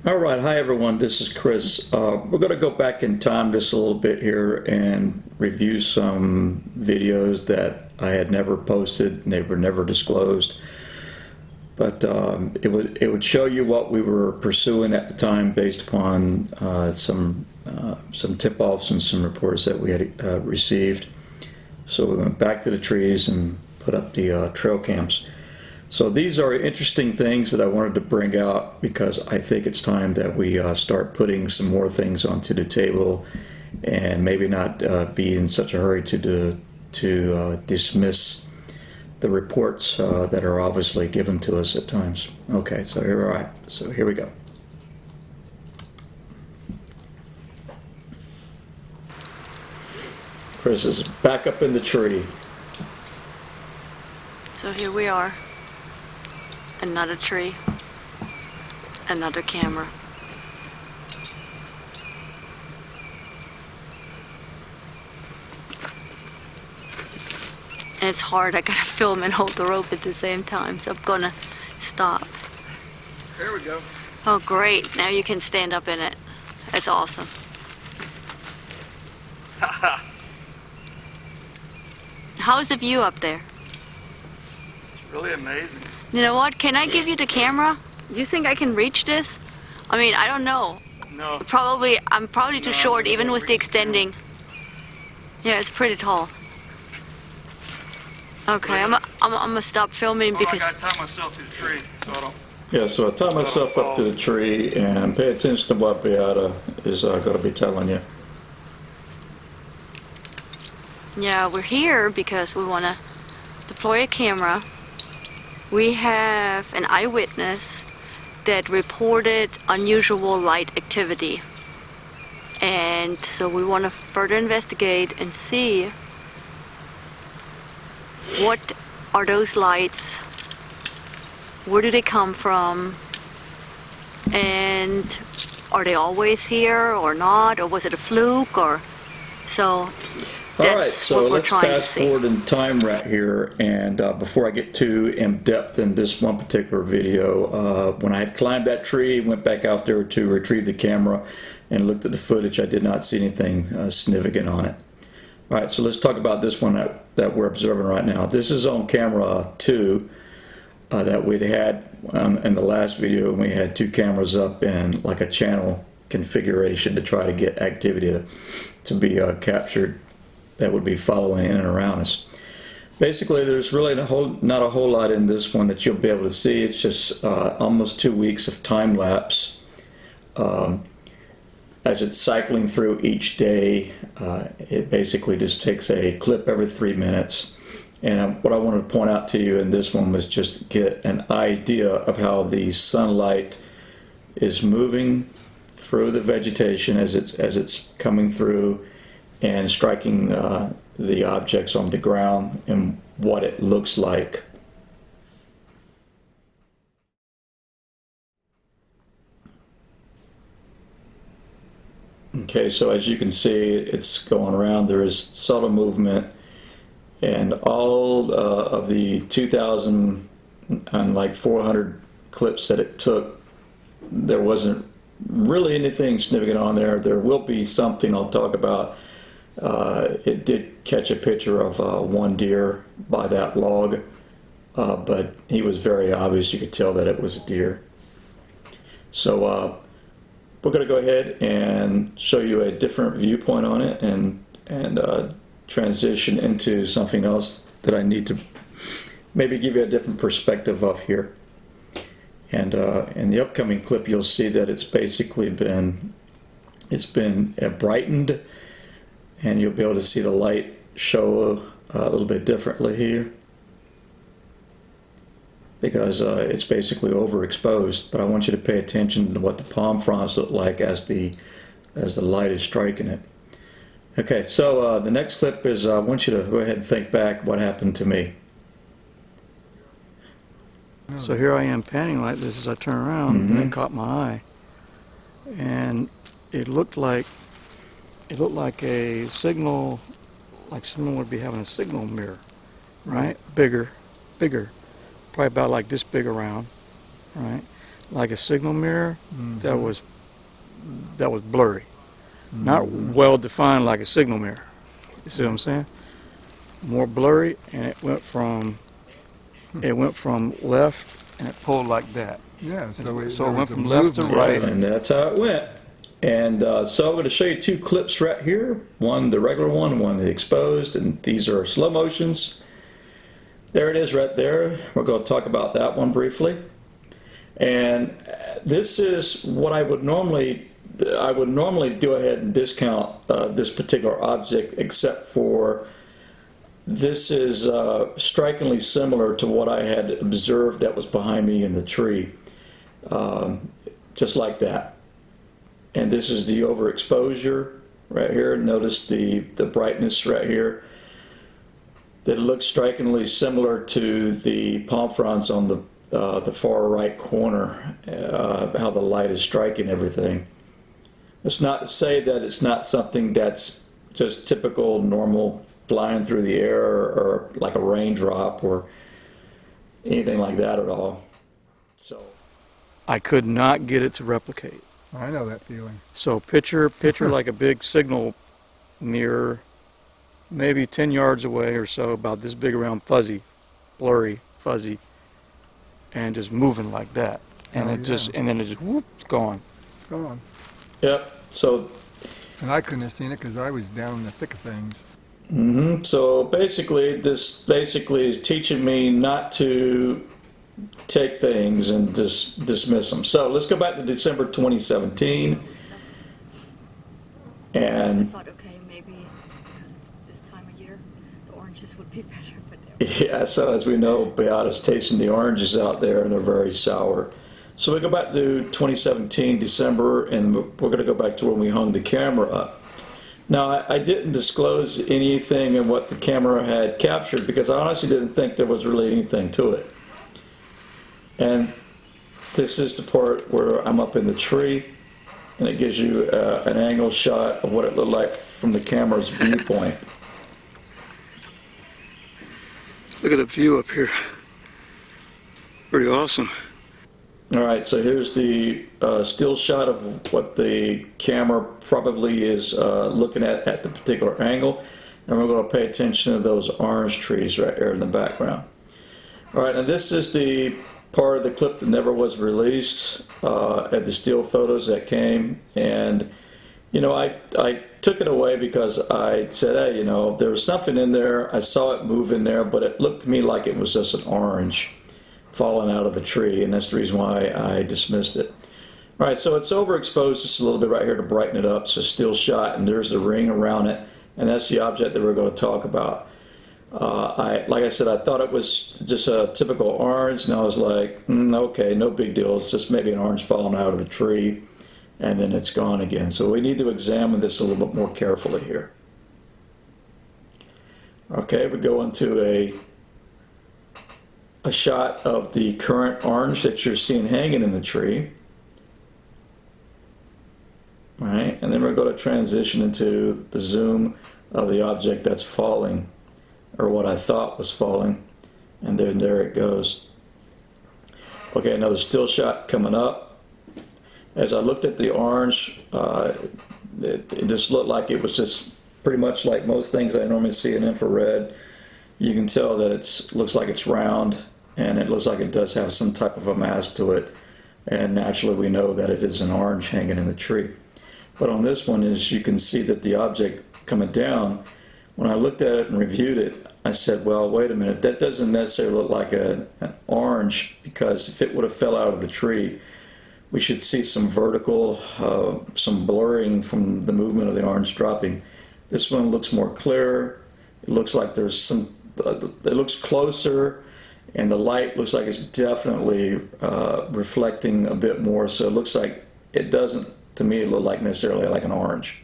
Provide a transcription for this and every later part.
All right, hi everyone, this is Chris. We're going to go back in time just a little bit here and review some videos that I had never posted and they were never disclosed. But it would show you what we were pursuing at the time based upon some tip-offs and some reports that we had received. So we went back to the trees and put up the trail cams. So these are interesting things that I wanted to bring out because I think it's time that we start putting some more things onto the table and maybe not be in such a hurry to dismiss the reports that are obviously given to us at times. Okay, so here we go. Chris is back up in the tree. So here we are. Another tree, another camera. And it's hard, I gotta film and hold the rope at the same time, so I'm gonna stop. There we go. Oh great, now you can stand up in it. That's awesome. How's the view up there? It's really amazing. You know what? Can I give you the camera? Do you think I can reach this? I mean, I don't know. No. I'm probably too short, even with the extending. Yeah, it's pretty tall. Okay, I'm gonna stop filming because I gotta tie myself to the tree, so I don't. Yeah, so I tie myself up to the tree and pay attention to what Beata is going to be telling you. yeah, we're here because we want to deploy a camera. We have an eyewitness that reported unusual light activity. And so we want to further investigate and see what are those lights, where do they come from, and are they always here or not, or was it a fluke, or so. All right, so let's fast forward in time right here, and before I get too in depth in this one particular video, when I had climbed that tree, went back out there to retrieve the camera and looked at the footage, I did not see anything significant on it. All right, so let's talk about this one that we're observing right now. This is on camera 2 that we'd had in the last video, and we had 2 cameras up in like a channel configuration to try to get activity to be captured that would be following in and around us. Basically, there's really not a whole lot in this one that you'll be able to see. It's just almost 2 weeks of time lapse as it's cycling through each day. It basically just takes a clip every 3 minutes. And what I wanted to point out to you in this one was just to get an idea of how the sunlight is moving through the vegetation as it's coming through and striking the objects on the ground and what it looks like. Okay, so as you can see, it's going around. There is subtle movement, and all of the 2,000 and like 400 clips that it took, there wasn't really anything significant on there. There will be something I'll talk about. It did catch a picture of one deer by that log, but he was very obvious. You could tell that it was a deer. So we're going to go ahead and show you a different viewpoint on it and transition into something else that I need to maybe give you a different perspective of here. And in the upcoming clip, you'll see that it's basically been brightened, and you'll be able to see the light show a little bit differently here because it's basically overexposed. But I want you to pay attention to what the palm fronds look like as the light is striking it. Okay, so the next clip is I want you to go ahead and think back what happened to me. So here I am panning like this as I turn around, and it caught my eye, and it looked like a signal, like someone would be having a signal mirror, right? Bigger, probably about like this big around, right? like a signal mirror that was blurry, not well defined like a signal mirror. You see what I'm saying? More blurry, and it went from left and it pulled like that. Yeah, so So it there went was a from left to movement. right. And that's how it went. And so I'm going to show you two clips right here. One, the regular one the exposed, and these are slow motions. There it is right there. We're going to talk about that one briefly. And this is what I would normally go ahead and discount this particular object, except for this is strikingly similar to what I had observed that was behind me in the tree, just like that. And this is the overexposure right here. Notice the brightness right here. That looks strikingly similar to the palm fronds on the far right corner, how the light is striking everything. It's not to say that it's not something that's just typical, normal, flying through the air or like a raindrop or anything like that at all. So I could not get it to replicate. I know that feeling. So picture like a big signal mirror, maybe 10 yards away or so, about this big around, fuzzy, blurry, fuzzy, and just moving like that. And then it just whoop, it's gone. Gone. yep. So And I couldn't have seen it because I was down in the thick of things. So basically, this is teaching me not to take things and just dismiss them. So let's go back to December 2017. I And thought, okay, maybe because it's this time of year, the oranges would be better, but they're yeah, so as we know, Beata's tasting the oranges out there, and they're very sour. So we go back to 2017, December, and we're going to go back to when we hung the camera up. Now, I didn't disclose anything in what the camera had captured because I honestly didn't think there was really anything to it. And this is the part where I'm up in the tree, and it gives you an angle shot of what it looked like from the camera's viewpoint. Look at the view up here. Pretty awesome. All right, so here's the still shot of what the camera probably is looking at the particular angle. And we're going to pay attention to those orange trees right there in the background. All right, and this is the part of the clip that never was released at the still photos that came. And, you know, I took it away because I said, hey, you know, there was something in there. I saw it move in there, but it looked to me like it was just an orange falling out of the tree, and that's the reason why I dismissed it. All right, so it's overexposed just a little bit right here to brighten it up. So still shot, and there's the ring around it, and that's the object that we're going to talk about. Like I said, I thought it was just a typical orange, and I was like, okay, no big deal. It's just maybe an orange falling out of the tree, and then it's gone again. So we need to examine this a little bit more carefully here. Okay, we go into a shot of the current orange that you're seeing hanging in the tree. All right, and then we're going to transition into the zoom of the object that's falling, or what I thought was falling, and then there it goes. Okay, another still shot coming up. As I looked at the orange, it just looked like it was just pretty much like most things I normally see in infrared. You can tell that it looks like it's round, and it looks like it does have some type of a mass to it. And naturally, we know that it is an orange hanging in the tree. But on this one, is you can see that the object coming down, when I looked at it and reviewed it, I said, well, wait a minute, that doesn't necessarily look like an orange, because if it would have fell out of the tree, we should see some vertical, some blurring from the movement of the orange dropping. This one looks more clear. It looks like there's some, it looks closer, and the light looks like it's definitely reflecting a bit more. So it looks like it doesn't, to me, look like necessarily like an orange.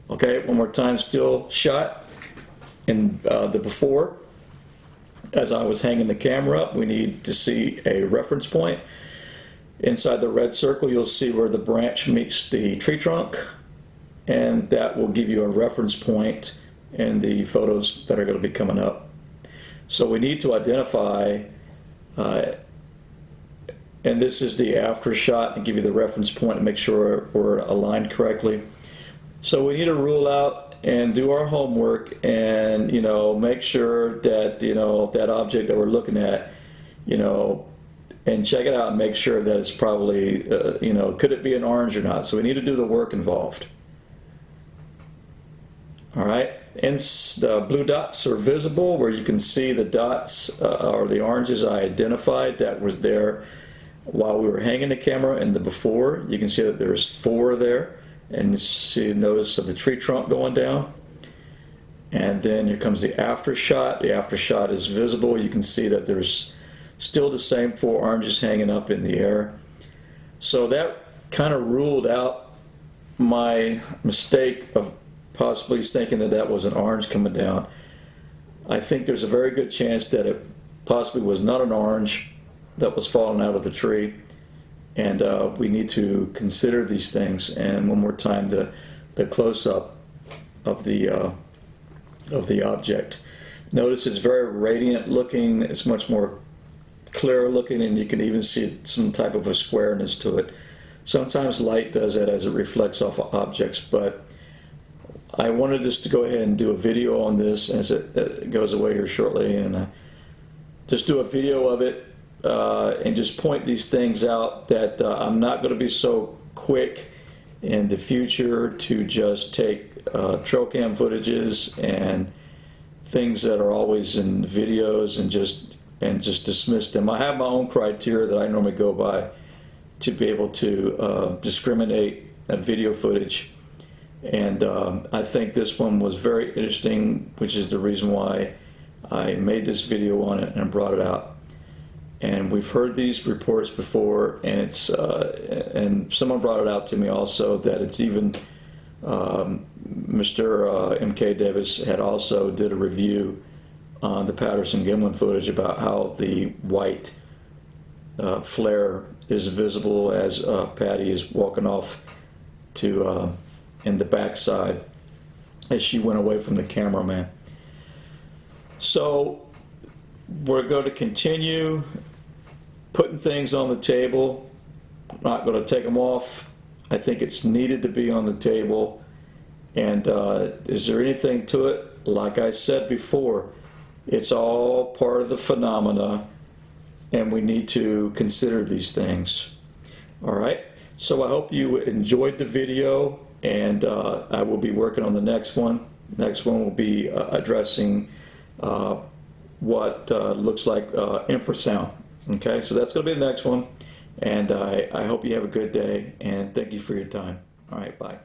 Okay, one more time, still shot in the before. As I was hanging the camera up, we need to see a reference point. Inside the red circle, you'll see where the branch meets the tree trunk, and that will give you a reference point in the photos that are going to be coming up. So we need to identify and this is the after shot, and give you the reference point and make sure we're aligned correctly. So we need to rule out and do our homework, and make sure that that object that we're looking at, and check it out and make sure that it's probably could it be an orange or not. So we need to do the work involved. All right, and the blue dots are visible where you can see the dots or the oranges I identified that was there while we were hanging the camera in the before. You can see that there's 4 there, and you see notice of the tree trunk going down. And then here comes the after shot. The after shot is visible. You can see that there's still the same 4 oranges hanging up in the air. So that kind of ruled out my mistake of possibly thinking that that was an orange coming down. I think there's a very good chance that it possibly was not an orange that was falling out of the tree, and we need to consider these things. And one more time, the close-up of the object. Notice it's very radiant looking. It's much more clear looking, and you can even see some type of a squareness to it. Sometimes light does that as it reflects off of objects, but I wanted us to go ahead and do a video on this as it goes away here shortly, and just do a video of it and just point these things out that I'm not going to be so quick in the future to just take trail cam footages and things that are always in videos and just dismiss them. I have my own criteria that I normally go by to be able to discriminate video footage. And I think this one was very interesting, which is the reason why I made this video on it and brought it out. And we've heard these reports before, and it's and someone brought it out to me also that it's even Mr. M.K. Davis had also did a review on the Patterson-Gimlin footage about how the white flare is visible as Patty is walking off to in the backside as she went away from the cameraman. So we're going to continue putting things on the table. I'm not going to take them off. I think it's needed to be on the table. And is there anything to it? Like I said before, it's all part of the phenomena, and we need to consider these things. All right, so I hope you enjoyed the video, and I will be working on the next one. Next one will be addressing what looks like infrasound. Okay, so that's going to be the next one, and I hope you have a good day, and thank you for your time. All right, bye.